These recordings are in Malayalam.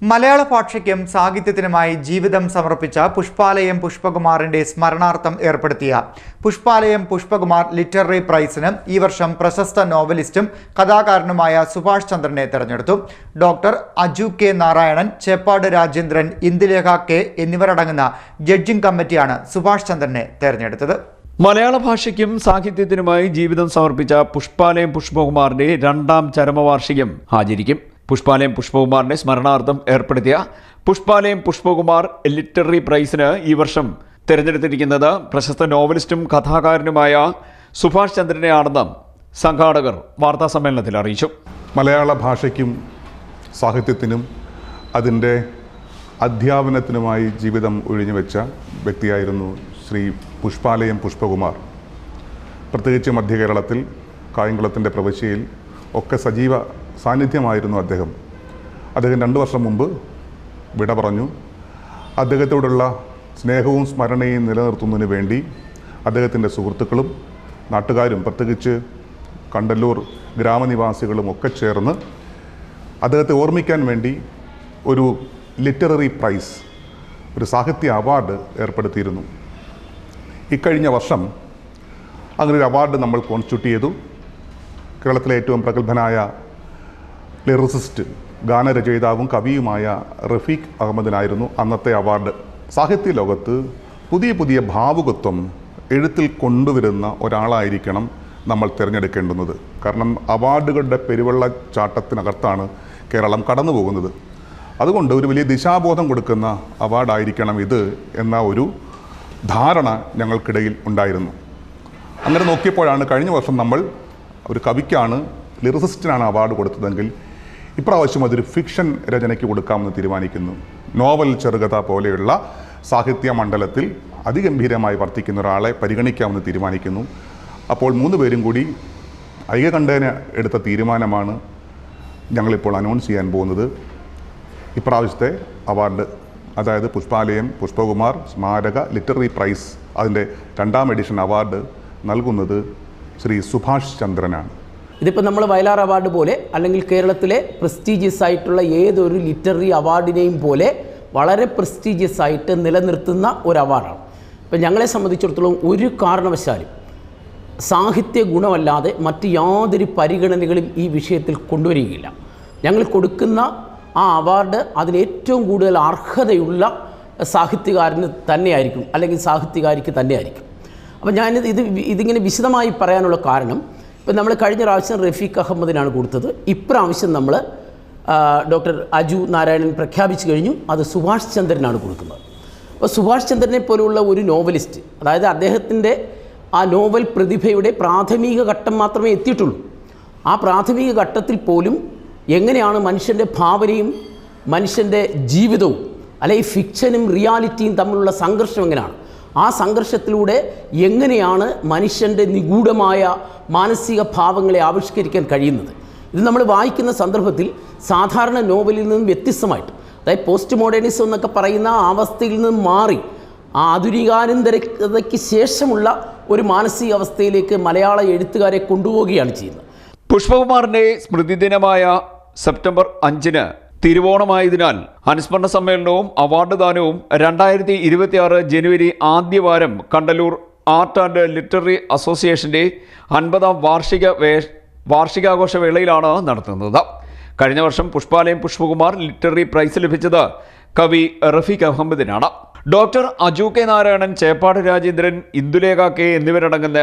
മലയാള ഭാഷയ്ക്കും സാഹിത്യത്തിനുമായി ജീവിതം സമർപ്പിച്ച പുഷ്പാലയം പുഷ്പകുമാറിന്റെ സ്മരണാർത്ഥം ഏർപ്പെടുത്തിയ പുഷ്പാലയം പുഷ്പകുമാർ ലിറ്റററി പ്രൈസിന് ഈ വർഷം പ്രശസ്ത നോവലിസ്റ്റും കഥാകാരനുമായ സുഭാഷ് ചന്ദ്രനെ തെരഞ്ഞെടുത്തു. Doctor Aju K Narayanan, Cheppad Rajendran, Indulekha K എന്നിവരടങ്ങുന്ന ജഡ്ജിംഗ് കമ്മിറ്റിയാണ് സുഭാഷ് ചന്ദ്രനെ തെരഞ്ഞെടുത്തത്. മലയാള ഭാഷയ്ക്കും സാഹിത്യത്തിനുമായി ജീവിതം സമർപ്പിച്ച പുഷ്പാലയം പുഷ്പകുമാറിന്റെ 2ാം ചരമവാർഷികം ആചരിക്കും. പുഷ്പാലയം പുഷ്പകുമാറിന്റെ സ്മരണാർത്ഥം ഏർപ്പെടുത്തിയ പുഷ്പാലയം പുഷ്പകുമാർ ലിറ്റററി പ്രൈസിന് ഈ വർഷം തിരഞ്ഞെടുത്തിരിക്കുന്നത് പ്രശസ്ത നോവലിസ്റ്റും കഥാകാരനുമായ സുഭാഷ് ചന്ദ്രനെയാണെന്ന് സംഘാടകർ വാർത്താസമ്മേളനത്തിൽ അറിയിച്ചു. മലയാള ഭാഷയ്ക്കും സാഹിത്യത്തിനും അതിൻ്റെ അധ്യാപനത്തിനുമായി ജീവിതം ഒഴിഞ്ഞുവെച്ച വ്യക്തിയായിരുന്നു ശ്രീ പുഷ്പാലയം പുഷ്പകുമാർ. പ്രത്യേകിച്ച് മധ്യകേരളത്തിൽ കായംകുളത്തിൻ്റെ പ്രവിശ്യയിൽ ഒക്കെ സജീവ സാന്നിധ്യമായിരുന്നു അദ്ദേഹം. 2 വർഷം മുമ്പ് വിട പറഞ്ഞു. അദ്ദേഹത്തോടുള്ള സ്നേഹവും സ്മരണയും നിലനിർത്തുന്നതിന് വേണ്ടി അദ്ദേഹത്തിൻ്റെ സുഹൃത്തുക്കളും നാട്ടുകാരും പ്രത്യേകിച്ച് കണ്ടല്ലൂർ ഗ്രാമനിവാസികളും ഒക്കെ ചേർന്ന് അദ്ദേഹത്തെ ഓർമ്മിക്കാൻ വേണ്ടി ഒരു ലിറ്റററി പ്രൈസ്, ഒരു സാഹിത്യ അവാർഡ് ഏർപ്പെടുത്തിയിരുന്നു. ഇക്കഴിഞ്ഞ വർഷം അങ്ങനെ ഒരു അവാർഡ് നമ്മൾ കോൺസ്റ്റിറ്റ്യൂട്ട് ചെയ്തു. കേരളത്തിലെ ഏറ്റവും പ്രഗത്ഭനായ ലിറിസിസ്റ്റ്, ഗാനരചയിതാവും കവിയുമായ റഫീഖ് അഹമ്മദിനായിരുന്നു അന്നത്തെ അവാർഡ്. സാഹിത്യ ലോകത്ത് പുതിയ പുതിയ ഭാവുകത്വം എഴുത്തിൽ കൊണ്ടുവരുന്ന ഒരാളായിരിക്കണം നമ്മൾ തിരഞ്ഞെടുക്കേണ്ടുന്നത്. കാരണം അവാർഡുകളുടെ പെരുവെള്ളച്ചാട്ടത്തിനകത്താണ് കേരളം കടന്നു പോകുന്നത്. അതുകൊണ്ട് ഒരു വലിയ ദിശാബോധം കൊടുക്കുന്ന അവാർഡായിരിക്കണം ഇത് എന്ന ഒരു ധാരണ ഞങ്ങൾക്കിടയിൽ ഉണ്ടായിരുന്നു. അങ്ങനെ നോക്കിയപ്പോഴാണ് കഴിഞ്ഞ വർഷം നമ്മൾ ഒരു കവിക്കാണ്, ലിറിസിസ്റ്റിനാണ് അവാർഡ് കൊടുത്തതെങ്കിൽ ഇപ്രാവശ്യം അതൊരു ഫിക്ഷൻ രചനയ്ക്ക് കൊടുക്കാമെന്ന് തീരുമാനിക്കുന്നു. നോവൽ, ചെറുകഥ പോലെയുള്ള സാഹിത്യ മണ്ഡലത്തിൽ അതിഗംഭീരമായി വർത്തിക്കുന്ന ഒരാളെ പരിഗണിക്കാമെന്ന് തീരുമാനിക്കുന്നു. അപ്പോൾ 3 പേരും കൂടി ഐകകണ്ഠേന എടുത്ത തീരുമാനമാണ് ഞങ്ങളിപ്പോൾ അനൗൺസ് ചെയ്യാൻ പോകുന്നത്. ഇപ്രാവശ്യത്തെ അവാർഡ്, അതായത് പുഷ്പാലയം പുഷ്പകുമാർ സ്മാരക ലിറ്റററി പ്രൈസ്, അതിൻ്റെ 2ാം എഡിഷൻ അവാർഡ് നൽകുന്നത് ശ്രീ സുഭാഷ് ചന്ദ്രനാണ്. ഇതിപ്പോൾ നമ്മൾ വയലാർ അവാർഡ് പോലെ അല്ലെങ്കിൽ കേരളത്തിലെ പ്രസ്റ്റീജിയസ് ആയിട്ടുള്ള ഏതൊരു ലിറ്റററി അവാർഡിനെയും പോലെ വളരെ പ്രസ്റ്റീജിയസ് ആയിട്ട് നിലനിർത്തുന്ന ഒരു അവാർഡാണ്. ഇപ്പം ഞങ്ങളെ സംബന്ധിച്ചിടത്തോളം ഒരു കാരണവശാലും സാഹിത്യ ഗുണമല്ലാതെ മറ്റ് യാതൊരു പരിഗണനകളും ഈ വിഷയത്തിൽ കൊണ്ടുവരികയില്ല. ഞങ്ങൾ കൊടുക്കുന്ന ആ അവാർഡ് അതിന് ഏറ്റവും കൂടുതൽ അർഹതയുള്ള സാഹിത്യകാരന് തന്നെയായിരിക്കും, അല്ലെങ്കിൽ സാഹിത്യകാരിക്ക് തന്നെയായിരിക്കും. അപ്പോൾ ഇതിങ്ങനെ വിശദമായി പറയാനുള്ള കാരണം, ഇപ്പം നമ്മൾ കഴിഞ്ഞ പ്രാവശ്യം റഫീഖ് അഹമ്മദിനാണ് കൊടുത്തത്. ഇപ്രാവശ്യം നമ്മൾ ഡോക്ടർ അജു നാരായണൻ പ്രഖ്യാപിച്ചു കഴിഞ്ഞു, അത് സുഭാഷ് ചന്ദ്രനാണ് കൊടുക്കുന്നത്. അപ്പോൾ സുഭാഷ് ചന്ദ്രനെ പോലുള്ള ഒരു നോവലിസ്റ്റ്, അതായത് അദ്ദേഹത്തിൻ്റെ ആ നോവൽ പ്രതിഭയുടെ പ്രാഥമിക ഘട്ടം മാത്രമേ എത്തിയിട്ടുള്ളൂ. ആ പ്രാഥമിക ഘട്ടത്തിൽ പോലും എങ്ങനെയാണ് മനുഷ്യൻ്റെ ഭാവനയും മനുഷ്യൻ്റെ ജീവിതവും, അല്ലെങ്കിൽ ഫിക്ഷനും റിയാലിറ്റിയും തമ്മിലുള്ള സംഘർഷം എങ്ങനെയാണ്, ആ സംഘർഷത്തിലൂടെ എങ്ങനെയാണ് മനുഷ്യൻ്റെ നിഗൂഢമായ മാനസിക ഭാവങ്ങളെ ആവിഷ്കരിക്കാൻ കഴിയുന്നത്. ഇത് നമ്മൾ വായിക്കുന്ന സന്ദർഭത്തിൽ സാധാരണ നോവലിൽ നിന്നും വ്യത്യസ്തമായിട്ട്, അതായത് പോസ്റ്റ് മോഡേണിസം എന്നൊക്കെ പറയുന്ന ആ അവസ്ഥയിൽ നിന്നും മാറി ആധുനികാനന്തരതയ്ക്ക് ശേഷമുള്ള ഒരു മാനസികാവസ്ഥയിലേക്ക് മലയാള എഴുത്തുകാരെ കൊണ്ടുപോവുകയാണ് ചെയ്യുന്നത്. പുഷ്പകുമാറിന്റെ സ്മൃതി ദിനമായ സെപ്റ്റംബർ 5 തിരുവോണമായതിനാൽ അനുസ്മരണ സമ്മേളനവും അവാർഡ് ദാനവും 2026 ജനുവരി ആദ്യവാരം കണ്ടല്ലൂർ ആർട്ട് ആൻഡ് ലിറ്റററി അസോസിയേഷന്റെ 50ാം വാർഷികാഘോഷ വേളയിലാണ് നടത്തുന്നത്. കഴിഞ്ഞ വർഷം പുഷ്പാലയം പുഷ്പകുമാർ ലിറ്റററി പ്രൈസ് ലഭിച്ചത് കവി റഫീഖ് അഹമ്മദിനാണ്. Doctor Aju K Narayanan, Cheppad Rajendran, Indulekha K എന്നിവരടങ്ങുന്ന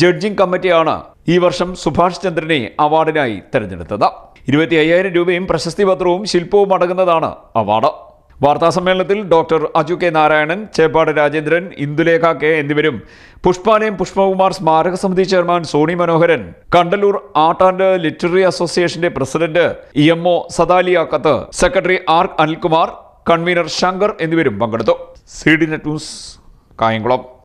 ജഡ്ജിംഗ് കമ്മിറ്റിയാണ് ഈ വർഷം സുഭാഷ് ചന്ദ്രനെ അവാർഡിനായി തെരഞ്ഞെടുത്തത്. 25,000 രൂപയും പ്രശസ്തി പത്രവും ശില്പവും അടങ്ങുന്നതാണ് അവാർഡ്. വാർത്താസമ്മേളനത്തിൽ doctor Aju K Narayanan, Cheppad Rajendran, Indulekha K എന്നിവരും പുഷ്പാലയം പുഷ്പകുമാർ സ്മാരക സമിതി chairman Soni Manoharan, Kandallur art and literary അസോസിയേഷന്റെ president EMO Sadaliyakkath, secretary R Anilkumar, convener Shankar എന്നിവരും പങ്കെടുത്തു. CDNet news, Kayamkulam.